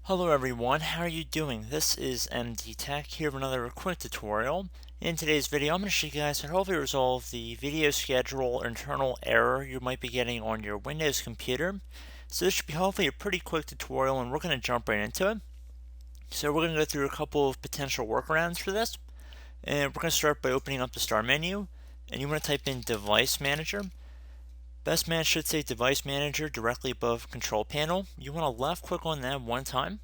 Hello everyone, how are you doing? This is MD Tech here with another quick tutorial. In today's video, I'm going to show you guys how to hopefully resolve the video schedule internal error you might be getting on your Windows computer. So this should be hopefully a pretty quick tutorial and we're going to jump right into it. So we're going to go through a couple of potential workarounds for this. And we're going to start by opening up the Start menu and you want to type in Device Manager. Best Match should say Device Manager directly above Control Panel. You want to left click on that one time.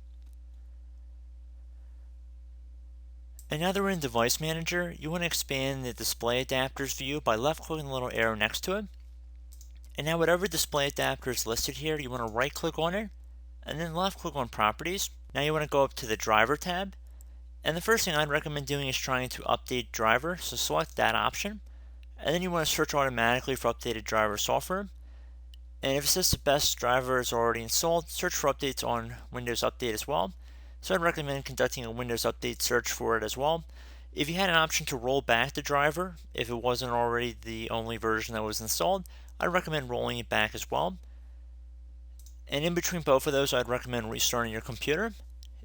And now that we're in Device Manager, you want to expand the Display Adapters view by left clicking the little arrow next to it. And now whatever display adapter is listed here, you want to right click on it and then left click on Properties. Now you want to go up to the Driver tab. And the first thing I'd recommend doing is trying to update driver, so select that option. And then you want to search automatically for updated driver software. And if it says the best driver is already installed, search for updates on Windows Update as well. So I'd recommend conducting a Windows Update search for it as well. If you had an option to roll back the driver, if it wasn't already the only version that was installed, I'd recommend rolling it back as well. And in between both of those, I'd recommend restarting your computer.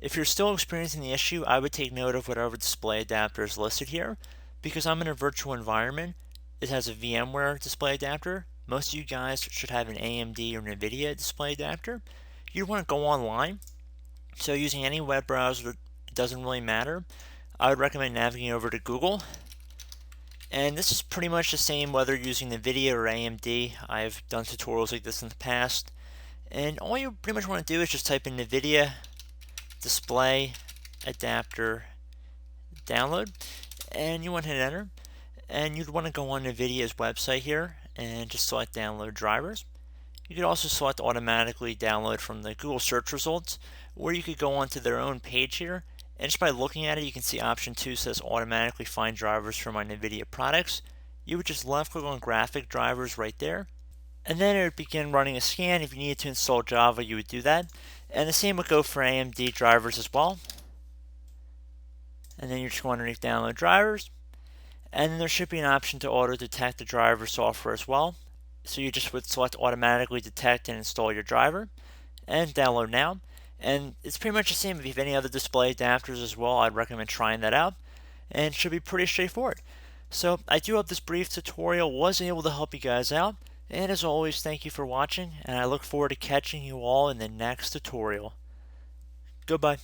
If you're still experiencing the issue, I would take note of whatever display adapter is listed here. Because I'm in a virtual environment, it has a VMware display adapter. Most of you guys should have an AMD or NVIDIA display adapter. You want to go online. So using any web browser, it doesn't really matter. I would recommend navigating over to Google. And this is pretty much the same whether using NVIDIA or AMD. I've done tutorials like this in the past. And all you pretty much want to do is just type in NVIDIA display adapter download. And you want to hit enter. And you'd want to go on NVIDIA's website here and just select download drivers. You could also select automatically download from the Google search results, or you could go onto their own page here, and just by looking at it, you can see option 2 says automatically find drivers for my NVIDIA products. You would just left click on graphic drivers right there, and then it would begin running a scan. If you needed to install Java, you would do that. And the same would go for AMD drivers as well. And then you're just going underneath download drivers. And then there should be an option to auto detect the driver software as well. So you just would select automatically detect and install your driver and download now. And it's pretty much the same if you have any other display adapters as well. I'd recommend trying that out and it should be pretty straightforward. So I do hope this brief tutorial was able to help you guys out. And as always, thank you for watching and I look forward to catching you all in the next tutorial. Goodbye.